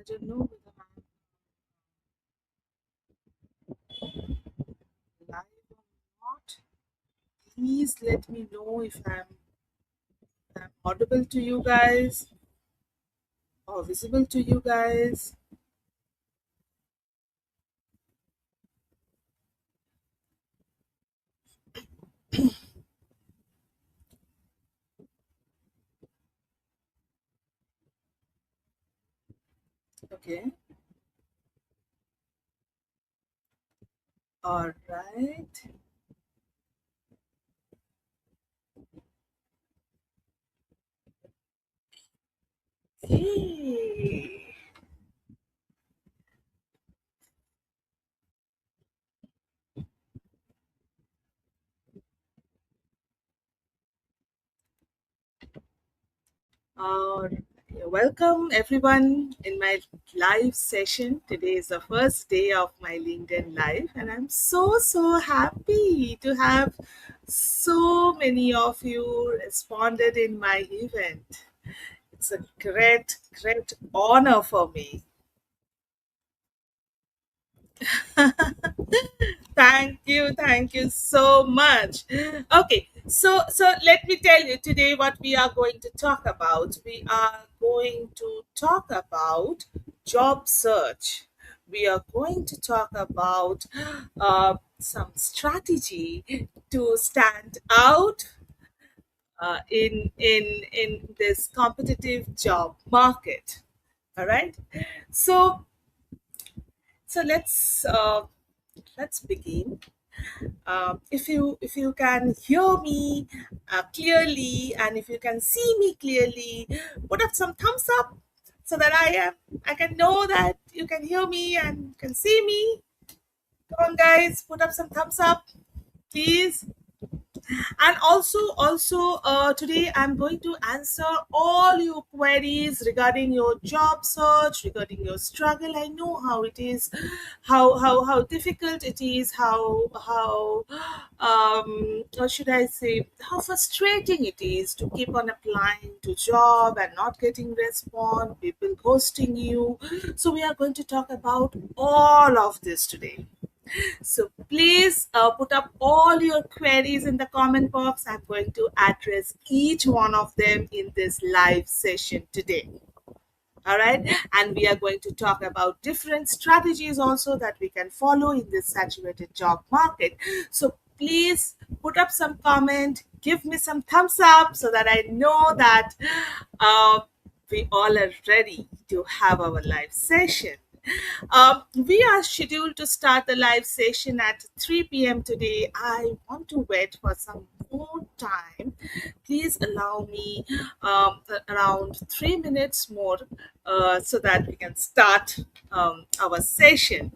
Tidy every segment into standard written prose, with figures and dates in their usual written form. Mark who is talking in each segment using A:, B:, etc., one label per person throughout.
A: don't know whether I'm live or not. Please let me know if I'm audible to you guys or visible to you guys. Okay. All right. Hey. Uh, Welcome everyone in my live session. Today is the first day of my LinkedIn live, and I'm so happy to have so many of you responded in my event. It's a great honor for me. Thank you so much. Okay, so let me tell you today what we are going to talk about. We are going to talk about job search. We are going to talk about some strategy to stand out in this competitive job market. All right. So so let's begin. If you can hear me clearly, and if you can see me clearly, put up some thumbs up so that I can know that you can hear me and can see me. Come on, guys, put up some thumbs up, please. And also today I'm going to answer all your queries regarding your job search, regarding your struggle. I know how it is, how difficult it is, how or should I say, how frustrating it is to keep on applying to job and not getting response, people ghosting you. So we are going to talk about all of this today. So please put up all your queries in the comment box. I'm going to address each one of them in this live session today. All right. And we are going to talk about different strategies also that we can follow in this saturated job market. So please put up some comment, give me some thumbs up so that I know that uh, we all are ready to have our live session. We are scheduled to start the live session at 3 p.m. today. I want to wait for some more time. Please allow me around 3 minutes more so that we can start our session.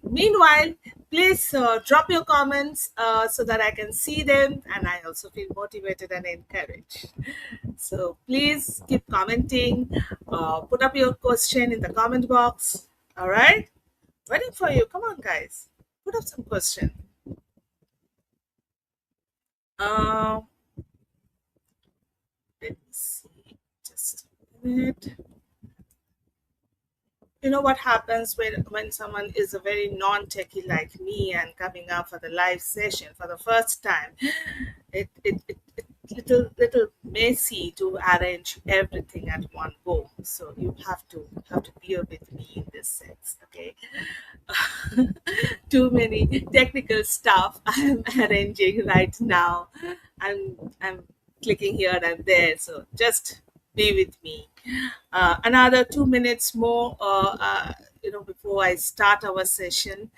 A: Meanwhile, please drop your comments so that I can see them and I also feel motivated and encouraged. So please keep commenting, put up your question in the comment box. All right, waiting for you. Come on, guys, put up some question. Uh, let me see, just a minute. You know what happens when someone is a very non-techie like me and coming up for the live session for the first time, it little messy to arrange everything at one go, so you have to bear with me in this sense, okay? Too many technical stuff I'm arranging right now. I'm clicking here and there, so just be with me. Another 2 minutes more, before I start our session.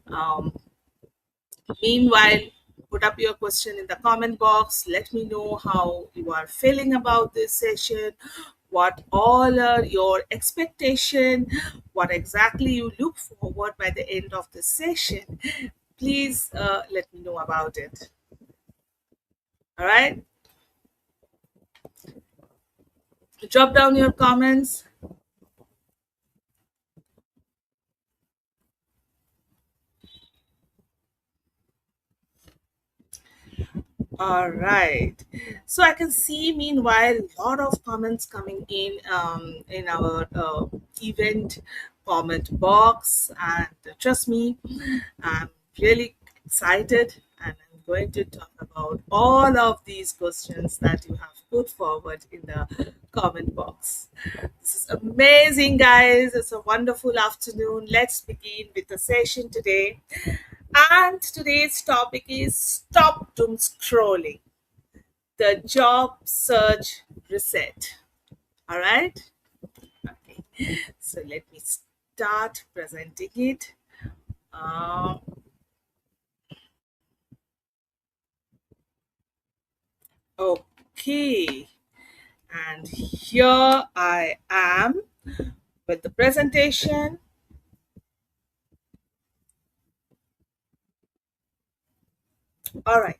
A: Um, Meanwhile, put up your question in the comment box. Let me know how you are feeling about this session. What all are your expectation? What exactly you look forward by the end of the session? Please let me know about it. All right. Drop down your comments. All right. So I can see, meanwhile, a lot of comments coming in our event comment box, and trust me, I'm really excited, and I'm going to talk about all of these questions that you have put forward in the comment box. This is amazing, guys. It's a wonderful afternoon. Let's begin with the session today. And today's topic is Stop Doom Scrolling, the job search reset. All right. Okay. So let me start presenting it. Uh, okay. And here I am with the presentation. All right.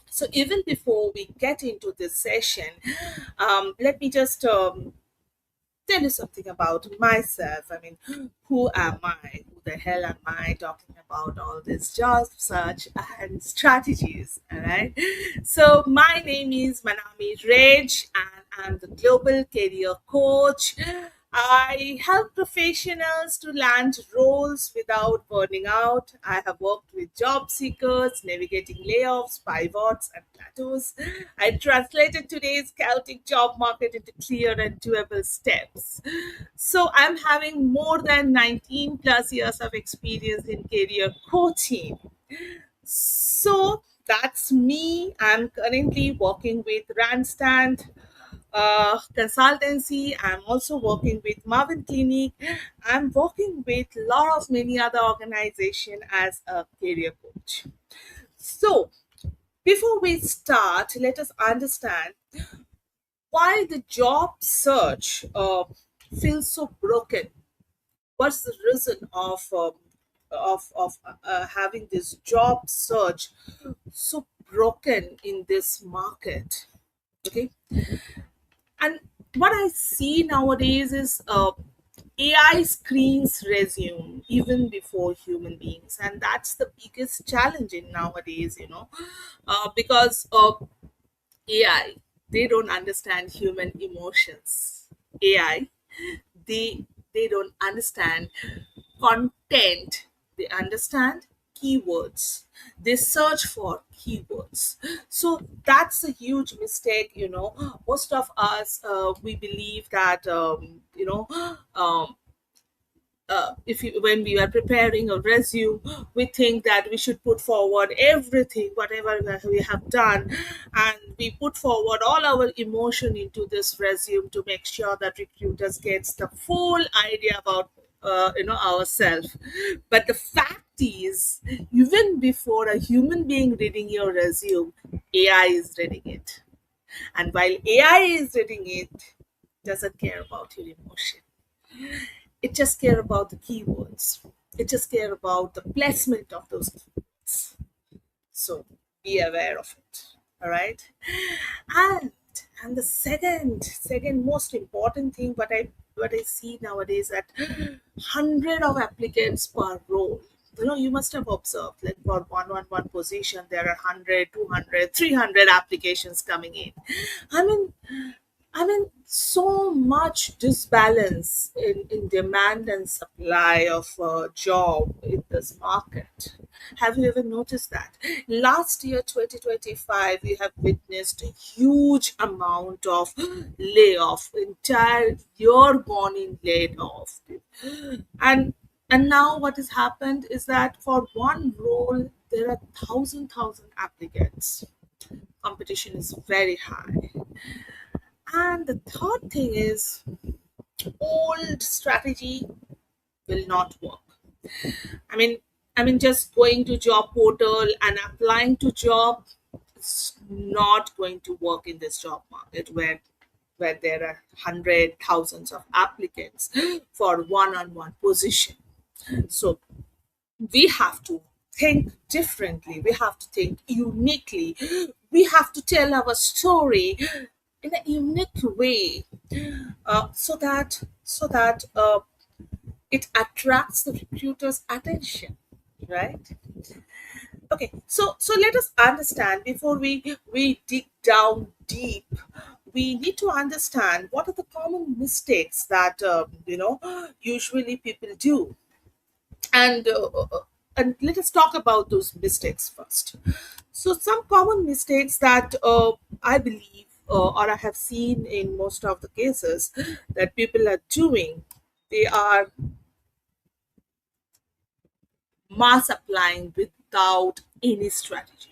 A: So even before we get into this session, let me just tell you something about myself. I mean, who am I? Who the hell am I talking about all this job search and strategies? All right. So my name is Manami Reg, and I'm the global career coach. I help professionals to land roles without burning out. I have worked with job seekers, navigating layoffs, pivots, and plateaus. I translated today's chaotic job market into clear and doable steps. So I'm having more than 19 plus years of experience in career coaching. So that's me. I'm currently working with Randstand consultancy. I'm also working with Marvin Clinic. I'm working with a lot of many other organizations as a career coach. So before we start, let us understand why the job search feels so broken. What's the reason of having this job search so broken in this market? Okay, and what I see nowadays is AI screens resume even before human beings, and that's the biggest challenge in nowadays. Because AI, they don't understand human emotions. AI, they don't understand content. They understand keywords. They search for keywords. So that's a huge mistake. Most of us, we believe that um, if you, when we are preparing a resume, we think that we should put forward everything, whatever that we have done, and we put forward all our emotion into this resume to make sure that recruiters gets the full idea about ourselves. But the fact is, even before a human being reading your resume, AI is reading it. And while AI is reading it, doesn't care about your emotion. It just care about the keywords. It just care about the placement of those keywords. So be aware of it. All right. And and the second most important thing, what I see nowadays, that 100 of applicants per role. You must have observed, like for one position there are 100, 200, 300 applications coming in. I mean, so much disbalance in demand and supply of job in this market. Have you ever noticed that? Last year, 2025, we have witnessed a huge amount of layoff. Entire year gone in laid off, and now what has happened is that for one role there are thousand applicants. Competition is very high. And the third thing is, old strategy will not work. I mean, just going to job portal and applying to job is not going to work in this job market where there are hundred thousands of applicants for one-on-one position. So we have to think differently. We have to think uniquely. We have to tell our story in a unique way, so that it attracts the recruiter's attention, right? Okay, so let us understand before we dig down deep. We need to understand what are the common mistakes that usually people do, and and let us talk about those mistakes first. So some common mistakes that I believe or I have seen in most of the cases that people are doing, they are mass applying without any strategy.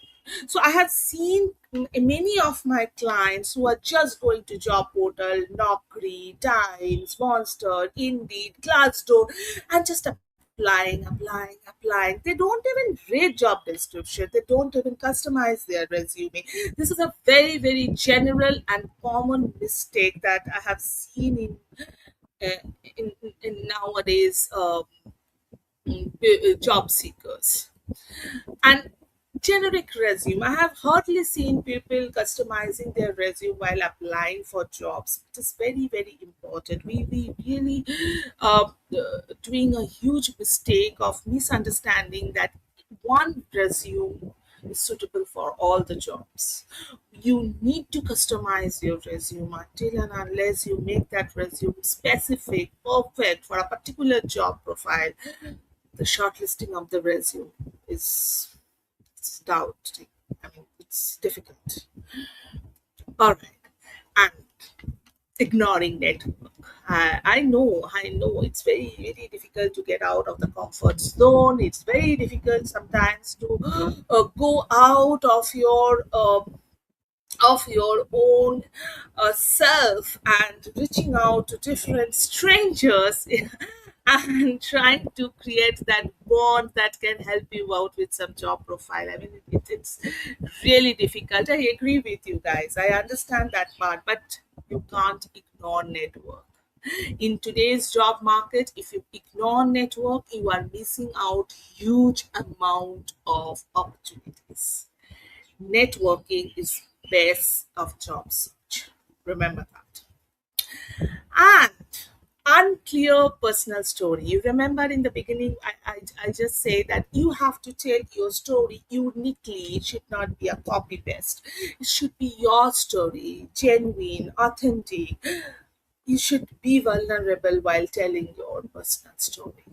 A: So I have seen many of my clients who are just going to job portal, Naukri, Times, Monster, Indeed, Glassdoor, and just applying. They don't even read job description. They don't even customize their resume. This is a very, very general and common mistake that I have seen in nowadays job seekers. And generic resume, I have hardly seen people customizing their resume while applying for jobs. It is very, very important. We really doing a huge mistake of misunderstanding that one resume is suitable for all the jobs. You need to customize your resume until and unless you make that resume specific, perfect for a particular job profile. The shortlisting of the resume is it's doubting. I mean, it's difficult. All right, and ignoring network. I know it's very, very difficult to get out of the comfort zone. It's very difficult sometimes to go out of your own self and reaching out to different strangers and trying to create that bond that can help you out with some job profile. I mean, it's really difficult. I agree with you guys. I understand that part, but you can't ignore network. In today's job market, if you ignore network, you are missing out huge amount of opportunities. Networking is best of job search. Remember that. And unclear personal story. You remember in the beginning, I just say that you have to tell your story uniquely. It should not be a copy paste. It should be your story, genuine, authentic. You should be vulnerable while telling your personal story.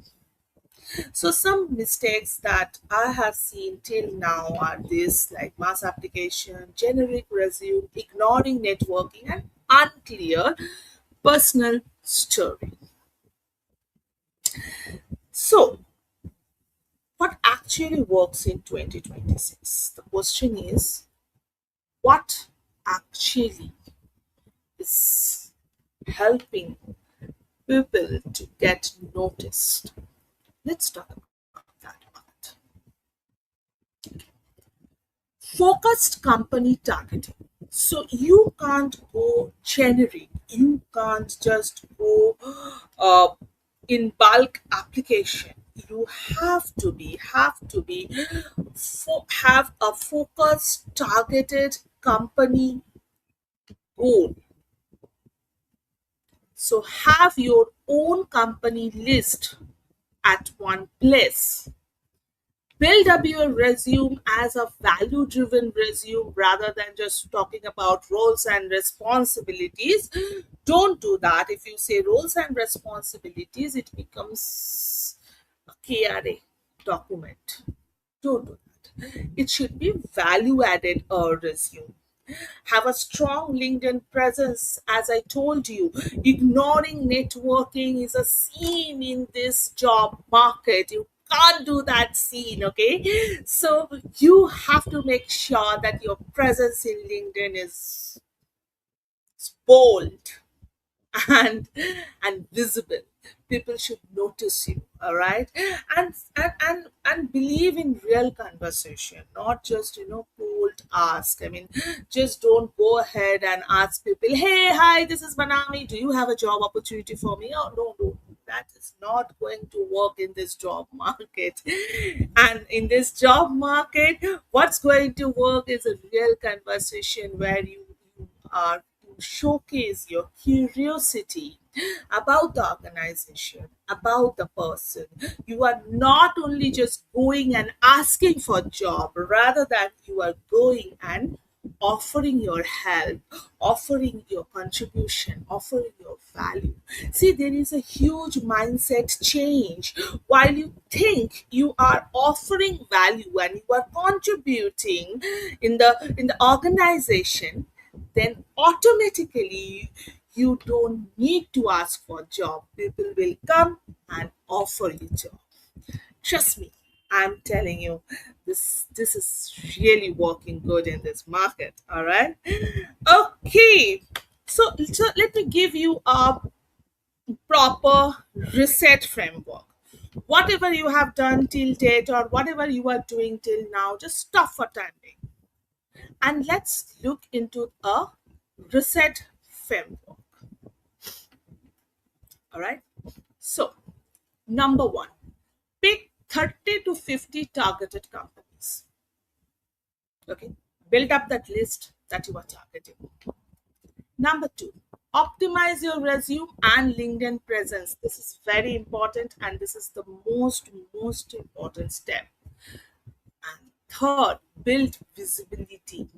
A: So some mistakes that I have seen till now are this like mass application, generic resume, ignoring networking, and unclear personal story. So what actually works in 2026? The question is what actually is helping people to get noticed? Let's talk about that part. Focused company targeting. So you can't go generic. You can't just go uh, in bulk application. You have a focused targeted company goal. So have your own company list at one place. Build up your resume as a value driven resume rather than just talking about roles and responsibilities. Don't do that. If you say roles and responsibilities, it becomes a KRA document. Don't do that. It should be value added resume. Have a strong LinkedIn presence. As I told you, ignoring networking is a scene in this job market. You can't do that scene, okay? So you have to make sure that your presence in LinkedIn is bold and visible. People should notice you, all right? And believe in real conversation, not just cold ask. I mean, just don't go ahead and ask people, hey, hi, this is Manami, do you have a job opportunity for me? Oh, no, that is not going to work in this job market. And in this job market, what's going to work is a real conversation where you are showcase your curiosity about the organization, about the person. You are not only just going and asking for a job, rather than you are going and offering your help, offering your contribution, offering your value. See, there is a huge mindset change. While you think you are offering value and you are contributing in the organization, then automatically you don't need to ask for a job. People will come and offer you job. Trust me, I'm telling you, this is really working good in this market. All right. Okay. So let me give you a proper reset framework. Whatever you have done till date or whatever you are doing till now, just stop for time being. And let's look into a reset framework. All right. So, number one, pick 30 to 50 targeted companies. Okay. Build up that list that you are targeting. Number two, optimize your resume and LinkedIn presence. This is very important, and this is the most important step. And third, build visibility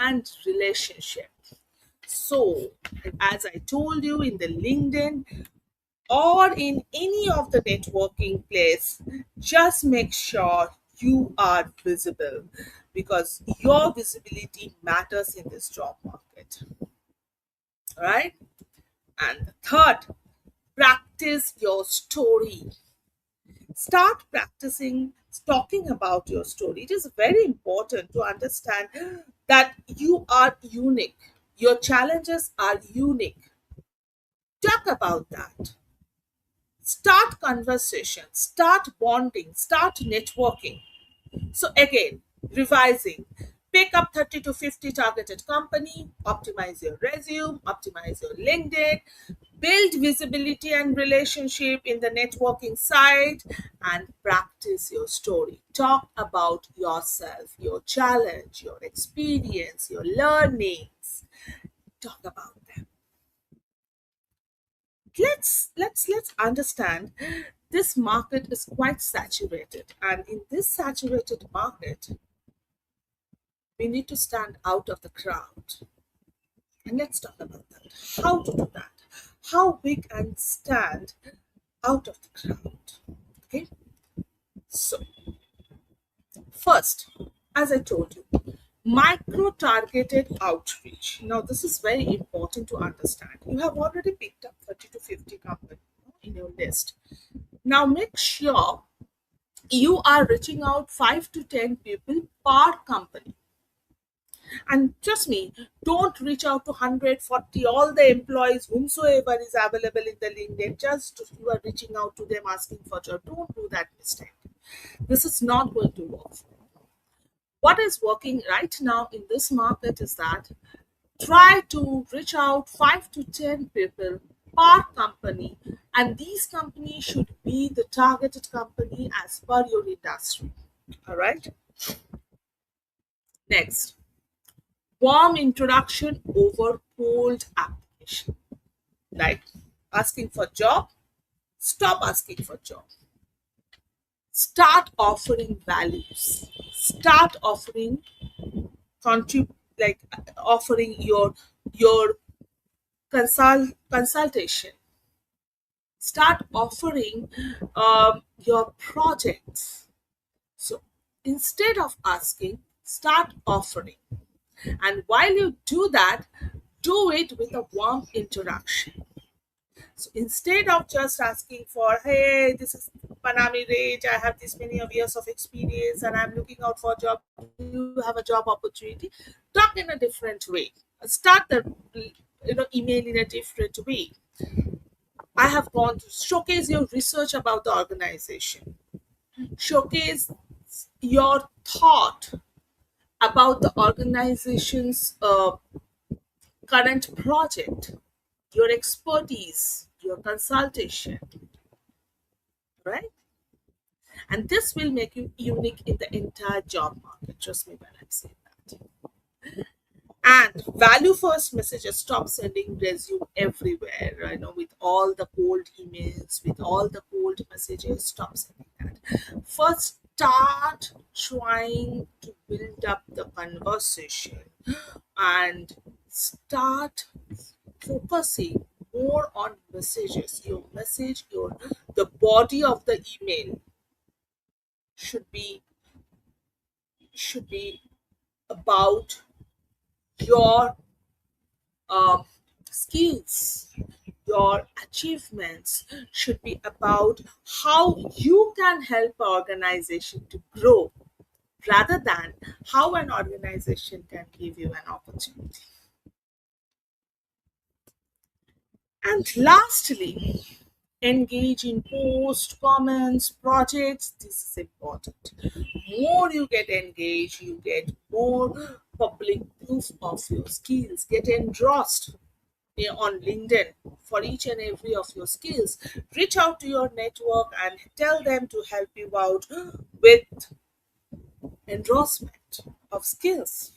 A: and relationship. So, as I told you, in the LinkedIn or in any of the networking place, just make sure you are visible, because your visibility matters in this job market. All right. And third, practice your story. Start practicing talking about your story. It is very important to understand that you are unique. Your challenges are unique. Talk about that. Start conversation, start bonding, start networking. So again, revising. Pick up 30 to 50 targeted company, optimize your resume, optimize your LinkedIn, build visibility and relationship in the networking side, and practice your story. Talk about yourself, your challenge, your experience, your learnings. Talk about them. Let's understand, this market is quite saturated, and in this saturated market we need to stand out of the crowd. And let's talk about that, how to do that, how we can stand out of the crowd. Okay. So first, as I told you, micro targeted outreach. Now this is very important to understand. You have already picked up 30 to 50 companies in your list. Now make sure you are reaching out 5 to 10 people per company. And trust me, don't reach out to 140 all the employees whomsoever is available in the LinkedIn. Just you are reaching out to them asking for job. Don't do that mistake. This is not going to work. What is working right now in this market is that try to reach out 5 to 10 people per company, and these companies should be the targeted company as per your industry. All right. Next, warm introduction over cold application. Like asking for job, stop asking for job. Start offering values. Start offering like offering your consultation. Start offering your projects. So instead of asking, start offering. And while you do that, do it with a warm introduction. So instead of just asking for, hey, this is Panami Rage, I have this many of years of experience and I'm looking out for a job. You have a job opportunity. Talk in a different way. Start the email in a different way. I have gone to showcase your research about the organization. Showcase your thought about the organization's current project, your expertise, your consultation, right? And this will make you unique in the entire job market. Trust me when I'm saying that. And value first messages, stop sending resume everywhere, with all the cold emails, with all the cold messages, stop sending that. First, start trying to build up the conversation and start focusing more on messages. Your message, the body of the email should be should be about your um, skills, your achievements, should be about how you can help an organization to grow rather than how an organization can give you an opportunity. And lastly, engage in post, comments, projects. This is important. More you get engaged, you get more public proof of your skills. Get endorsed on LinkedIn for each and every of your skills. Reach out to your network and tell them to help you out with endorsement of skills.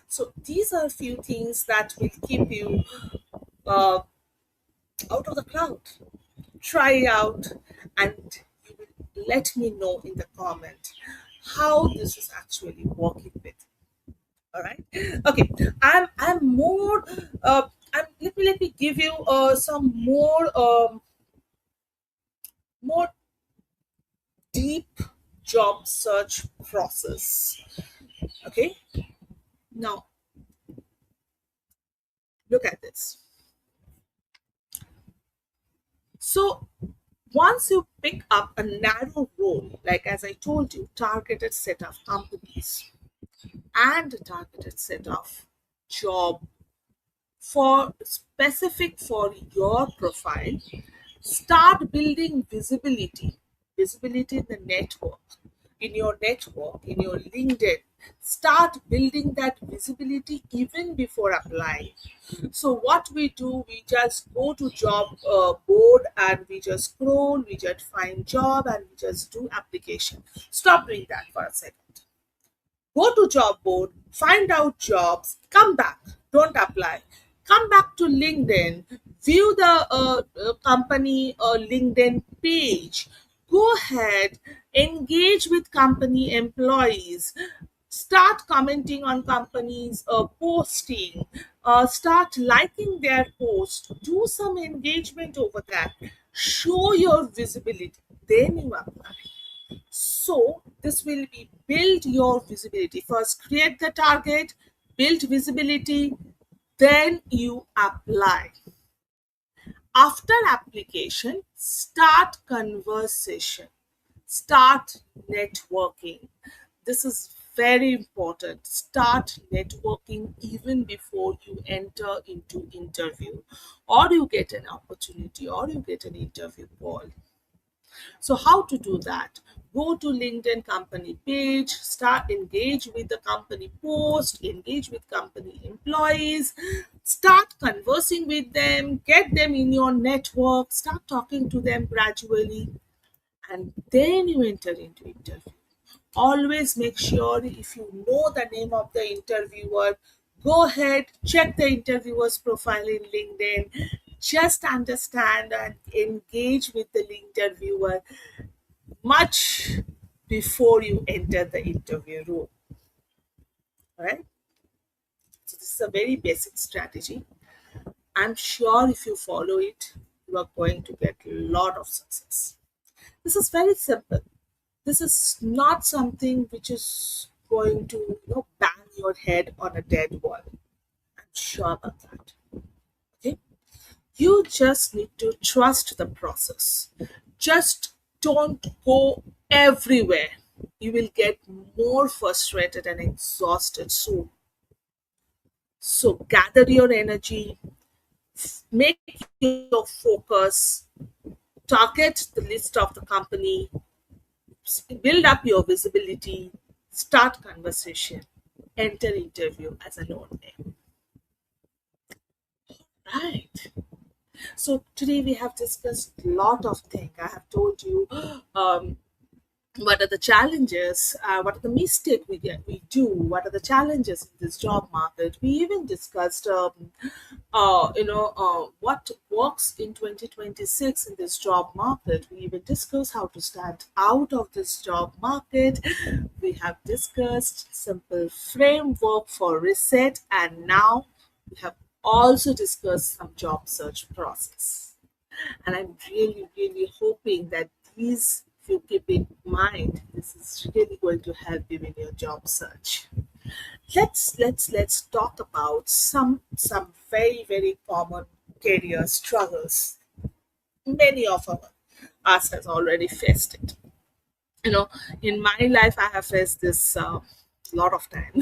A: So these are a few things that will keep you uh, out of the crowd. Try it out and you will let me know in the comment how this is actually working with. All right. Okay. I'm more. Let me give you some more deep job search process. Okay. Now look at this. So once you pick up a narrow role, like as I told you, targeted set of companies and a targeted set of job for specific for your profile, start building visibility in the network, in your LinkedIn. Start building that visibility even before applying. So what we do, we just go to job board and we just scroll, we just find job and we just do application. Stop doing that for a second. Go to job board, find out jobs, come back, don't apply. Come back to LinkedIn, view the company LinkedIn page. Go ahead, engage with company employees, start commenting on companies posting, start liking their post, do some engagement over that, show your visibility, then you apply. So this will be build your visibility. First, create the target, build visibility, then you apply. After application, start conversation, start networking. This is very important. Start networking even before you enter into interview or you get an opportunity or you get an interview call. So how to do that? Go to LinkedIn company page, start engage with the company post, engage with company employees, start conversing with them, get them in your network, start talking to them gradually, and then you enter into interview. Always make sure if you know the name of the interviewer, go ahead, check the interviewer's profile in LinkedIn. Just understand and engage with the interviewer much before you enter the interview room. All right. So this is a very basic strategy. I'm sure if you follow it, you are going to get a lot of success. This is very simple. This is not something which is going to bang your head on a dead wall. I'm sure about that. Okay. You just need to trust the process. Just don't go everywhere. You will get more frustrated and exhausted soon. So gather your energy, make your focus, target the list of the company, build up your visibility, start conversation, enter interview as a known name. Right. So today we have discussed a lot of things. I have told you what are the challenges, what are the mistakes we do, what are the challenges in this job market. We even discussed what works in 2026 in this job market. We even discussed how to stand out of this job market. We have discussed simple framework for reset, and now we have also discussed some job search process. And I'm really, really hoping that these, if you keep in mind, this is really going to help you in your job search. Let's talk about some very, very common career struggles. Many of us has already faced it. You know, in my life, I have faced this lot of time.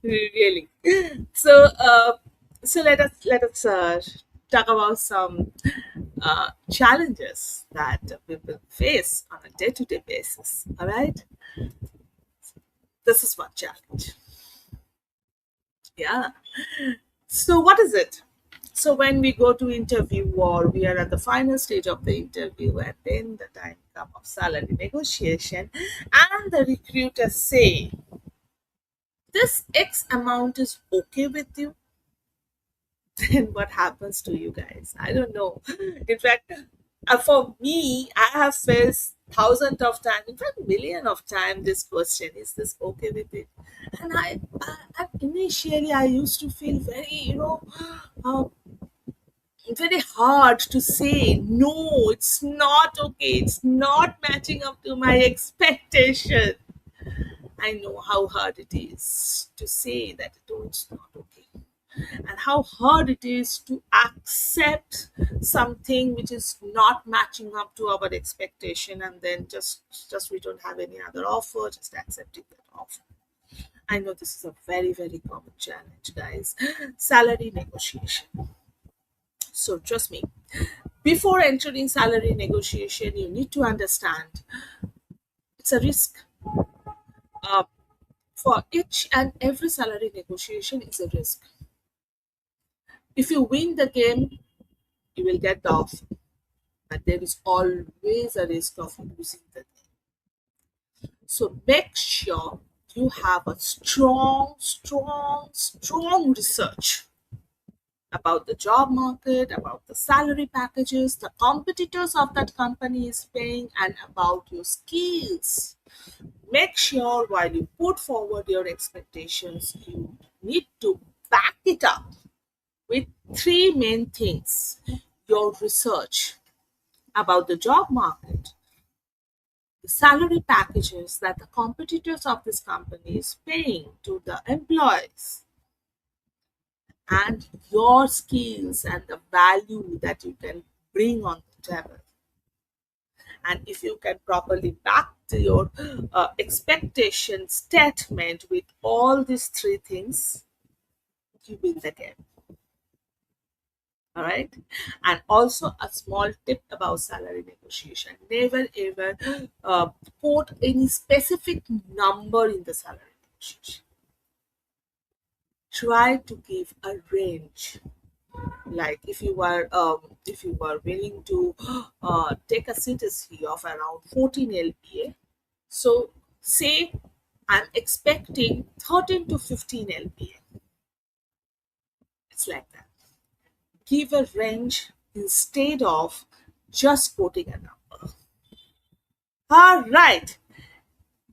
A: Really. So, let us talk about some challenges that people face on a day-to-day basis. All right, this is one challenge. Yeah. So, what is it? So, when we go to interview or we are at the final stage of the interview, and then the time comes of salary negotiation, and the recruiters say, "This X amount is okay with you." Then what happens to you guys? I don't know. In fact, for me, I have faced thousands of times, in fact, million of times, this question: Is this okay with it? And initially, I used to feel very, uh, very hard to say no. It's not okay. It's not matching up to my expectation. I know how hard it is to say that it's not okay, and how hard it is to accept something which is not matching up to our expectation, and then just we don't have any other offer, just accepting that offer. I know this is a very, very common challenge, guys. Salary negotiation. So trust me, before entering salary negotiation, you need to understand it's a risk. uh, for each and every salary negotiation is a risk. If you win the game, you will get the offer, but there is always a risk of losing the game. So make sure you have a strong research about the job market, about the salary packages, the competitors of that company is paying, and about your skills. Make sure while you put forward your expectations, you need to back it up with three main things: your research about the job market, the salary packages that the competitors of this company is paying to the employees, and your skills and the value that you can bring on the table. And if you can properly back to your expectation statement with all these three things, you win the game. All right. And also a small tip about salary negotiation: never ever quote any specific number in the salary negotiation. Try to give a range. Like if you are willing to take a CTC of around 14 LPA, so say I'm expecting 13 to 15 LPA. It's like that. Give a range instead of just quoting a number. All right,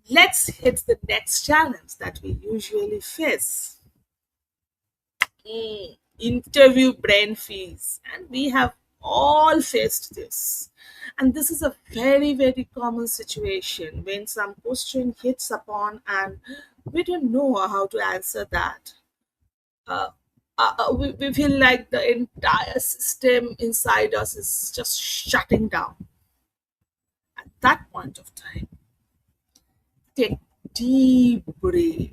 A: let's hit the next challenge that we usually face. Interview brain freeze, and we have all faced this. And this is a very, very common situation when some question hits upon and we don't know how to answer that. uh, we feel like the entire system inside us is just shutting down. At that point of time, take deep breath,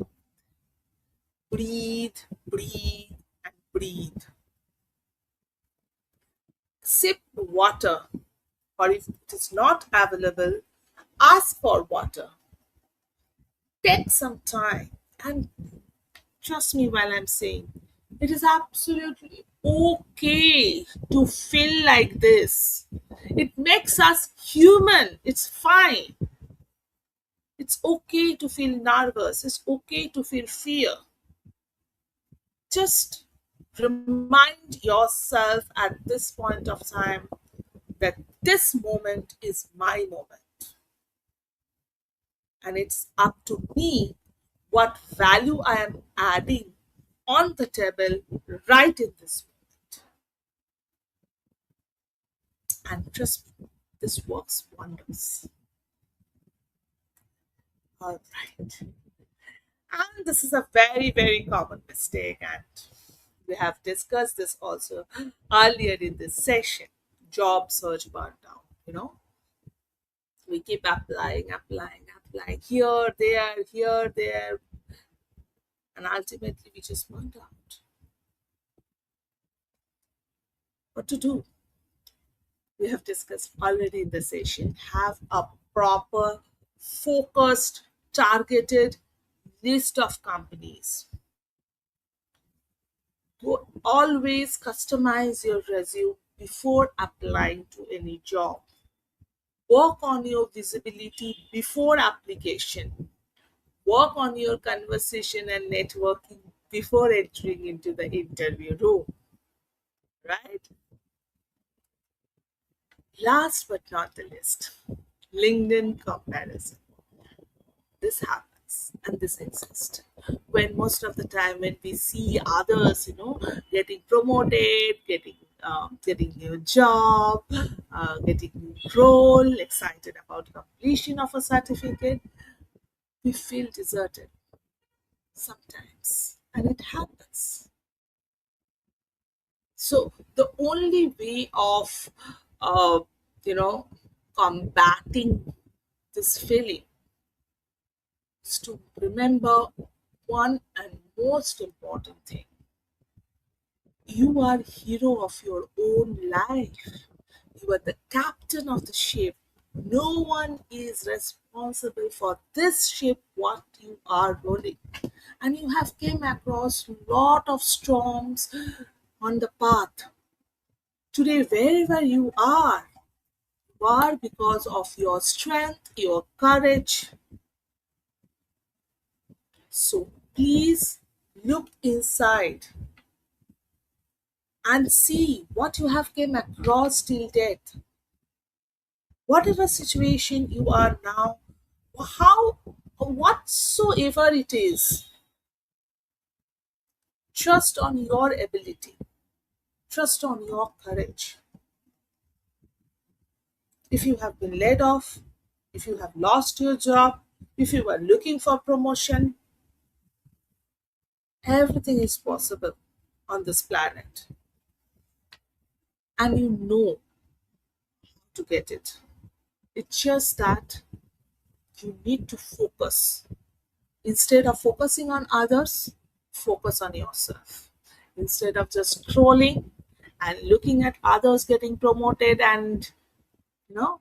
A: breathe, breathe, and breathe. Sip water, or if it is not available, ask for water. Take some time, and trust me while I'm saying it is absolutely okay to feel like this. It makes us human. It's fine. It's okay to feel nervous. It's okay to feel fear. Just remind yourself at this point of time that this moment is my moment, and it's up to me what value I am adding on the table right in this moment. And trust me, this works wonders. All right. And this is a very, very common mistake, and we have discussed this also earlier in this session. Job search burndown. We keep applying here, there, and ultimately we just burned out. What to do? We have discussed already in the session. Have a proper, focused, targeted list of companies. Always customize your resume before applying to any job. Work on your visibility before application. Work on your conversation and networking before entering into the interview room, right? Last but not the least, LinkedIn comparison. This happens and this exists. When most of the time when we see others, getting promoted, getting new job, getting new role, excited about completion of a certificate, we feel deserted sometimes, and it happens. So the only way of uh, you know combating this feeling is to remember one and most important thing: you are hero of your own life. You are the captain of the ship. No one is responsible for this ship what you are rolling. And you have came across lot of storms on the path. Today, wherever you are because of your strength, your courage. So please look inside and see what you have came across till date. Whatever situation you are now, how whatsoever it is, trust on your ability, trust on your courage. If you have been laid off, if you have lost your job, if you are looking for promotion, everything is possible on this planet, and you know to get it. It's just that you need to focus. Instead of focusing on others, focus on yourself. Instead of just scrolling and looking at others getting promoted and you know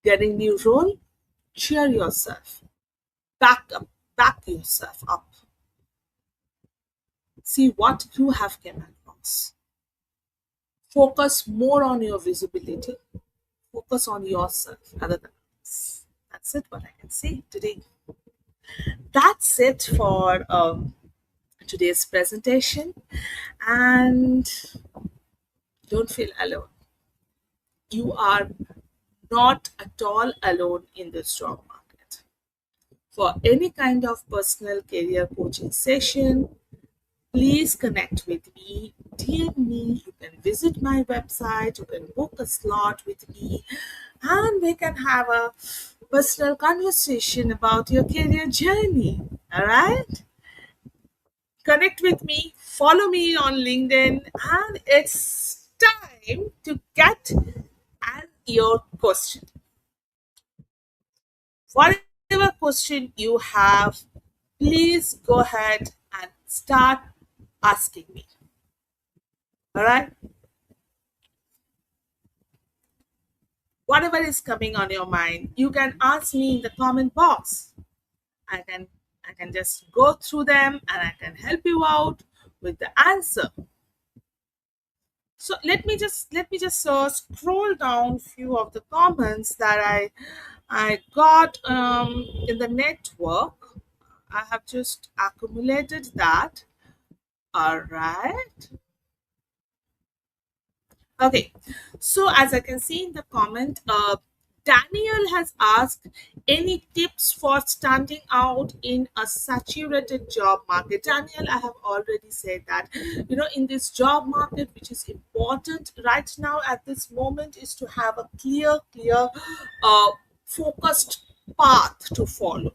A: getting new role, cheer yourself. Back yourself up. See what you have came across. Focus more on your visibility. Focus on yourself rather than others. That's it. What I can say today. That's it for today's presentation. And don't feel alone. You are not at all alone in this job market. For any kind of personal career coaching session, please connect with me, DM me. You can visit my website, you can book a slot with me, and we can have a personal conversation about your career journey. All right? Connect with me, follow me on LinkedIn, and it's time to get at your question. Whatever question you have, please go ahead and start asking me. All right? Whatever is coming on your mind, you can ask me in the comment box. I can just go through them and I can help you out with the answer. So let me just scroll down few of the comments that I got in the network. I have just accumulated that. All right. Okay, so as I can see in the comment, Daniel has asked any tips for standing out in a saturated job market. Daniel, I have already said that, in this job market, which is important right now at this moment, is to have a focused path to follow.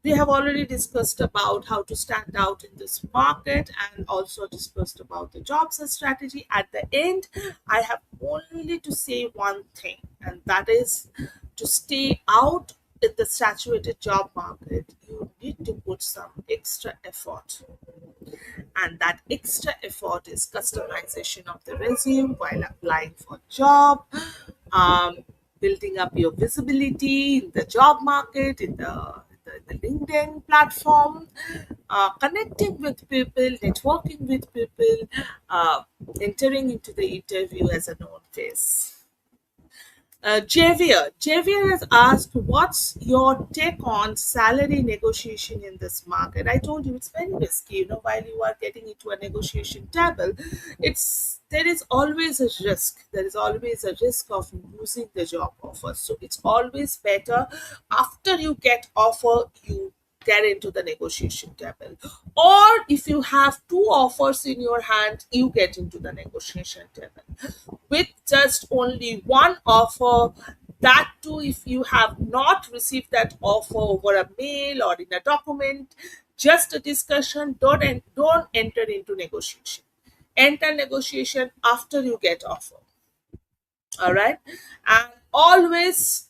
A: We have already discussed about how to stand out in this market and also discussed about the jobs and strategy. At the end, I have only to say one thing, and that is to stay out in the saturated job market. You need to put some extra effort, and that extra effort is customization of the resume while applying for job, um, building up your visibility in the job market, in the LinkedIn platform, connecting with people, networking with people, uh, entering into the interview as a known face. Javier has asked, "What's your take on salary negotiation in this market?" I told you it's very risky. While you are getting into a negotiation table, there is always a risk. There is always a risk of losing the job offer. So it's always better after you get offer, you get into the negotiation table, or if you have two offers in your hand, you get into the negotiation table. With just only one offer, that too if you have not received that offer over a mail or in a document, just a discussion, don't enter into negotiation. Enter negotiation after you get offer. All right. And always,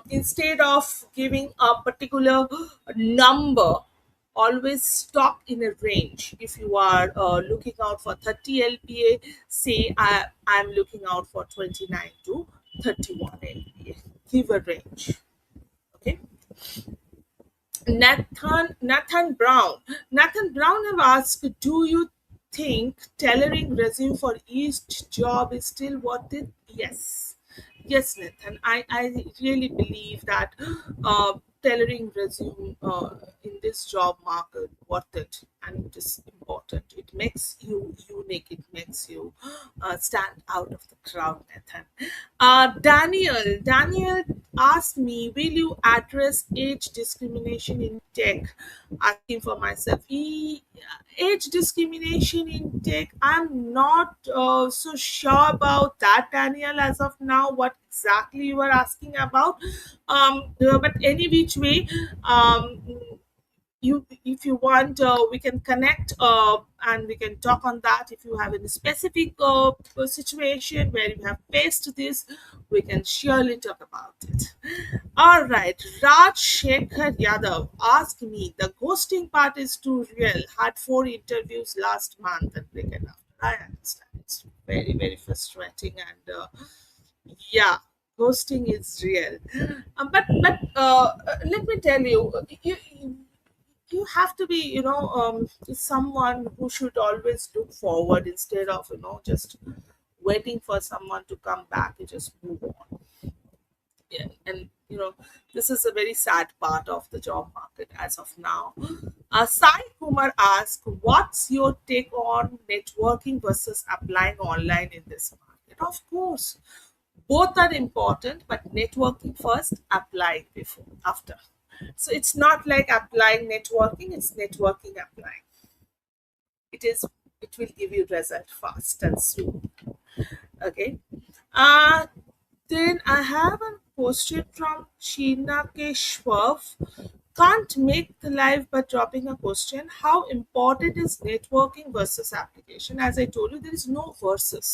A: instead of giving a particular number, always stop in a range. If you are looking out for 30 lpa, say I'm looking out for 29 to 31 lpa. Give a range. Okay. Nathan Brown have asked, "Do you think tailoring resume for each job is still worth it?" Yes, Nathan. I really believe that tailoring resume in this job market worth it, and it is important. It makes you unique. It makes you stand out of the crowd, Nathan. Daniel asked me, "Will you address age discrimination in tech?" Asking for myself. Age discrimination in tech, I'm not so sure about that, Daniel, as of now, what exactly you are asking about. But any which way, um, you if you want, we can connect, and we can talk on that. If you have any specific situation where you have faced this, we can surely talk about it. All right. Raj Shekhar Yadav asked me, "The ghosting part is too real. Had 4 interviews last month and breaking up." I understand, it's very very frustrating, and yeah, ghosting is real. But let me tell you, you have to be, someone who should always look forward instead of, just waiting for someone to come back. You just move on. Yeah, and this is a very sad part of the job market as of now. Sai Kumar asked, "What's your take on networking versus applying online in this market?" Of course, both are important, but networking first, applying before after. So it's not like applying networking, it's networking applying. It will give you result fast and soon. Okay. uh then I have a question from Sheena Keshwav. "Can't make the live but dropping a question. How important is networking versus application?" As I told you, there is no versus.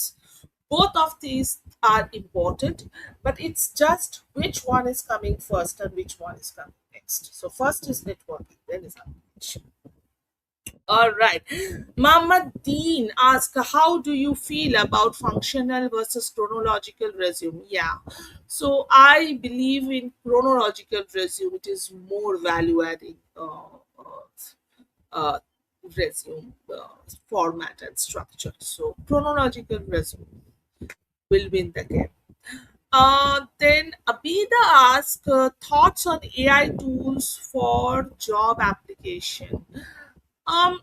A: Both of these are important, but it's just which one is coming first and which one is coming next. So first is networking, then is application. All right. Mama Dean asked, "How do you feel about functional versus chronological resume?" Yeah. So I believe in chronological resume. It is more value adding uh, resume format and structure. So chronological resume will win the game. Then Abida asks thoughts on AI tools for job application. Um,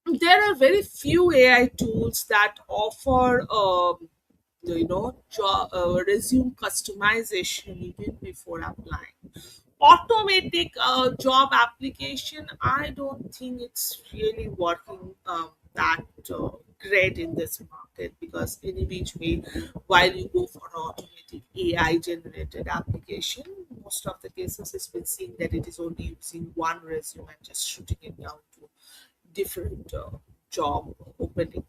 A: there are very few AI tools that offer, resume customization even before applying. Automatic job application, I don't think it's really working that great in this market, because any which way, while you go for an automatic AI generated application, most of the cases it's been seen that it is only using one resume and just shooting it down to different job opening.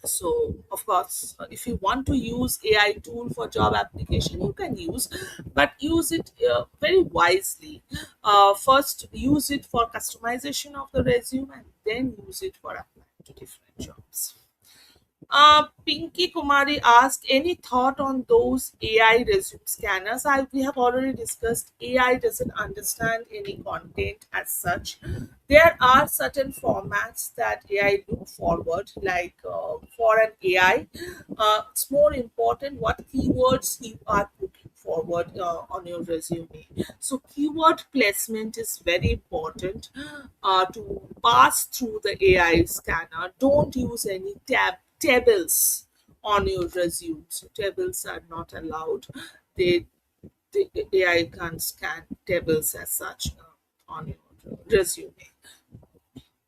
A: So of course, if you want to use AI tool for job application, you can use, but use it very wisely. First use it for customization of the resume, and then use it for applying to different jobs. Pinky Kumari asked, any thought on those AI resume scanners? We have already discussed AI doesn't understand any content as such. There are certain formats that AI look forward, like for an AI, it's more important what keywords you are putting forward on your resume. So keyword placement is very important to pass through the AI scanner. Don't use any tables on your resume. So tables are not allowed. They the AI can't scan tables as such on your resume.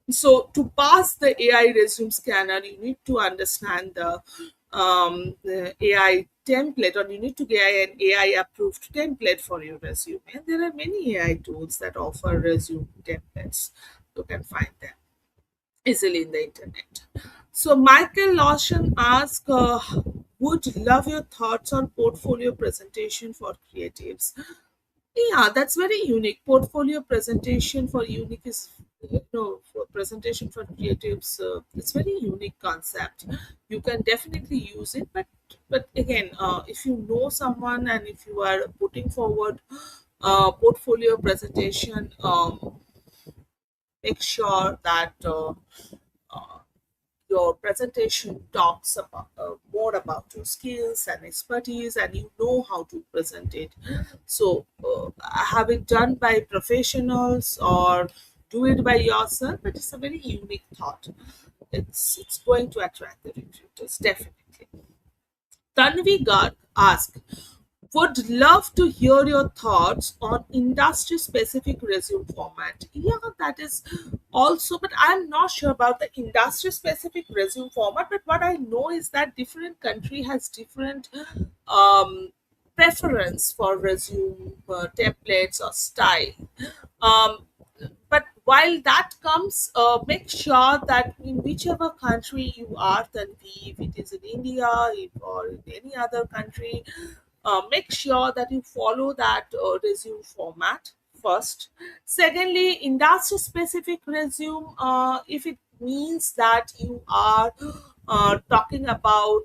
A: So to pass the AI resume scanner, you need to understand the AI template, or you need to get an AI approved template for your resume. And there are many AI tools that offer resume templates. You can find them easily in the internet. So Michael Lawson asks, would love your thoughts on portfolio presentation for creatives. Yeah, that's very unique. Portfolio presentation for unique is, for presentation for creatives. It's very unique concept. You can definitely use it, but again, if you know someone and if you are putting forward portfolio presentation, make sure that your presentation talks about more about your skills and expertise, and you know how to present it. So have it done by professionals or do it by yourself, but it's a very unique thought. It's going to attract the recruiters, definitely. Tanvi Garg asked, would love to hear your thoughts on industry specific resume format. Yeah, that is also, but I'm not sure about the industry specific resume format. But what I know is that different country has different um, preference for resume templates or style. Um, but while that comes, make sure that in whichever country you are, then if it is in India or in any other country, make sure that you follow that resume format first. Secondly, industry specific resume, if it means that you are talking about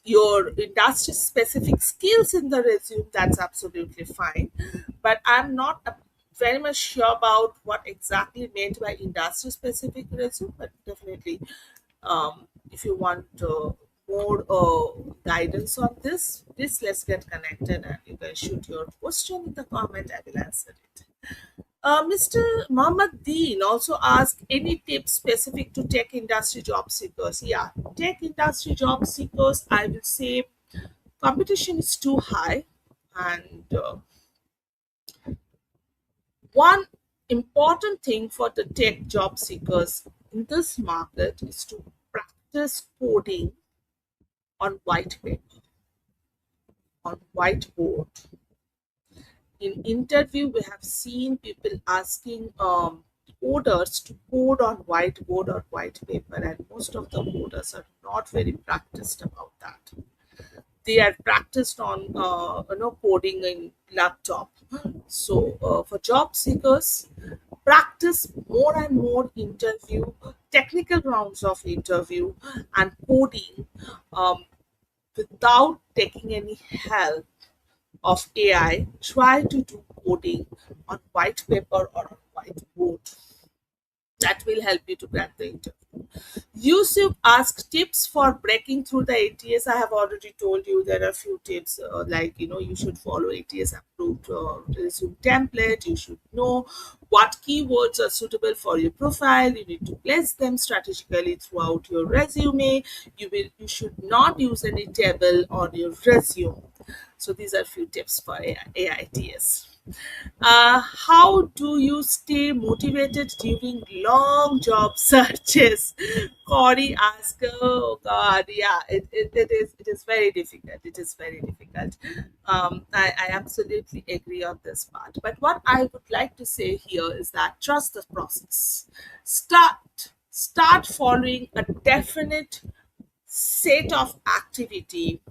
A: your industry specific skills in the resume, that's absolutely fine. But I'm not very much sure about what exactly meant by industry specific resume, but definitely, if you want more guidance on this, please let's get connected and you can shoot your question in the comment. I will answer it. Mr. Mohammed Dean also asked, any tips specific to tech industry job seekers? Yeah, tech industry job seekers, I will say competition is too high. And one important thing for the tech job seekers in this market is to practice coding on white paper, on whiteboard. In interview, we have seen people asking coders to code on whiteboard or white paper, and most of the coders are not very practiced about that. They are practiced on coding in laptop. So for job seekers, practice more and more interview, technical rounds of interview and coding, um, without taking any help of AI. Try to do coding on white paper or on whiteboard. That will help you to crack the interview. Yusuf asked tips for breaking through the ATS. I have already told you there are a few tips, like you should follow ATS approved resume template. You should know what keywords are suitable for your profile. You need to place them strategically throughout your resume. You should not use any table on your resume. So these are few tips for AITS. How do you stay motivated during long job searches? Corey asked, oh God, yeah, it is very difficult. It is very difficult. I absolutely agree on this part. But what I would like to say here is that trust the process. Start following a definite set of activity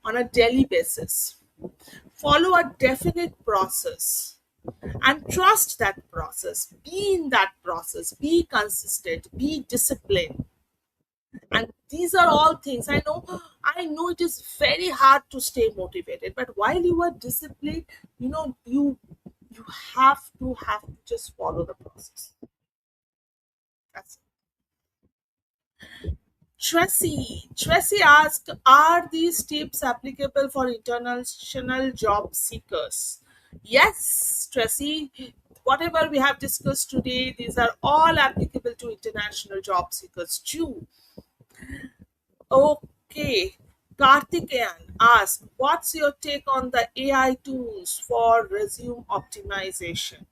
A: on a daily basis. Follow a definite process and trust that process. Be in that process. Be consistent. Be disciplined. And these are all things I know it is very hard to stay motivated, but while you are disciplined, you have to just follow the process. That's it. Tracy asked, are these tips applicable for international job seekers? Yes, Tracy. Whatever we have discussed today, these are all applicable to international job seekers too. Okay. Karthikeyan asked, what's your take on the AI tools for resume optimization?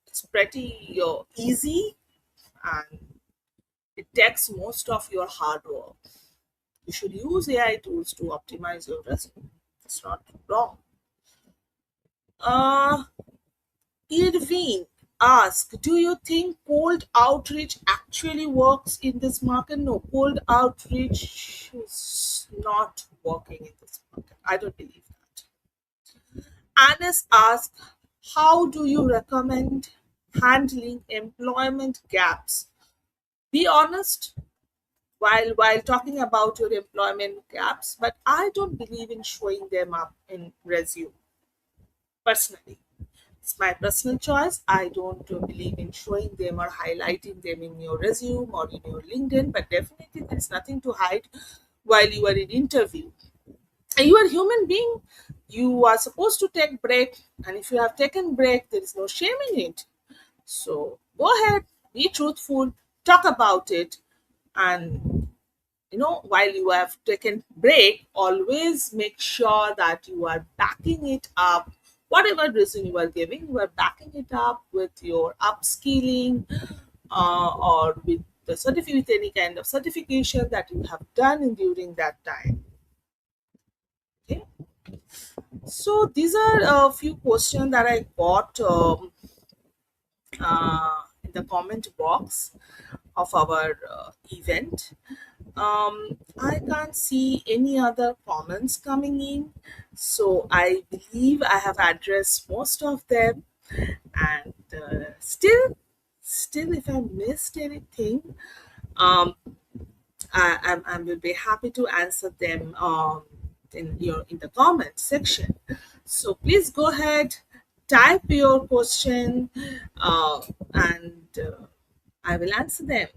A: It's pretty easy, and it takes most of your hard work. You should use AI tools to optimize your resume. It's not wrong. Uh, Irvine asked, do you think cold outreach actually works in this market? No, cold outreach is not working in this market. I don't believe that. Anis asked, how do you recommend handling employment gaps? Be honest while talking about your employment gaps, but I don't believe in showing them up in resume personally. It's my personal choice. I don't believe in showing them or highlighting them in your resume or in your LinkedIn, but definitely there's nothing to hide while you are in interview. And you are a human being. You are supposed to take break, and if you have taken break, there is no shame in it. So go ahead, be truthful, talk about it, and while you have taken break, always make sure that you are backing it up. Whatever reason you are giving, you are backing it up with your upskilling, or with the certificate, with any kind of certification that you have done during that time. Okay, so these are a few questions that I got in the comment box of our event. I can't see any other comments coming in, so I believe I have addressed most of them. And still, if I missed anything, um, I will be happy to answer them in the comment section. So please go ahead, type your question, and I will answer them.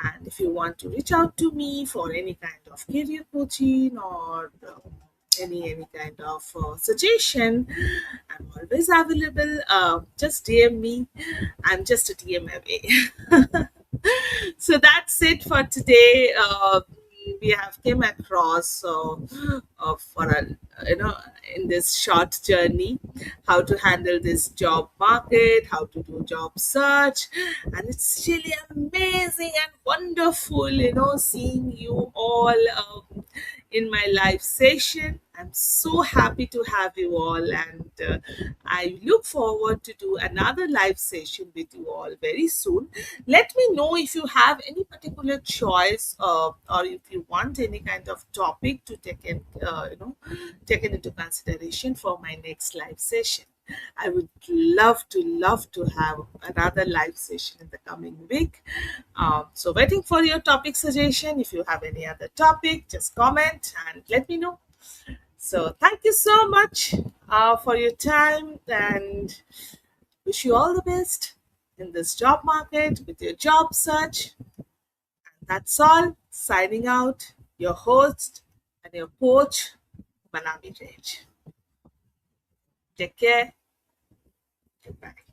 A: And if you want to reach out to me for any kind of career coaching or any kind of suggestion, I'm always available. Just DM me. I'm just a DM away. So that's it for today. We have came across for a, in this short journey, how to handle this job market, how to do job search, and it's really amazing and wonderful, seeing you all in my live session. I'm so happy to have you all, and I look forward to do another live session with you all very soon. Let me know if you have any particular choice, or if you want any kind of topic to take taken into consideration for my next live session. I would love to have another live session in the coming week. So waiting for your topic suggestion. If you have any other topic, just comment and let me know. So thank you so much for your time, and wish you all the best. in this job market with your job search. That's all. Signing out, your host and your coach, Manami Rage. Take care. Goodbye.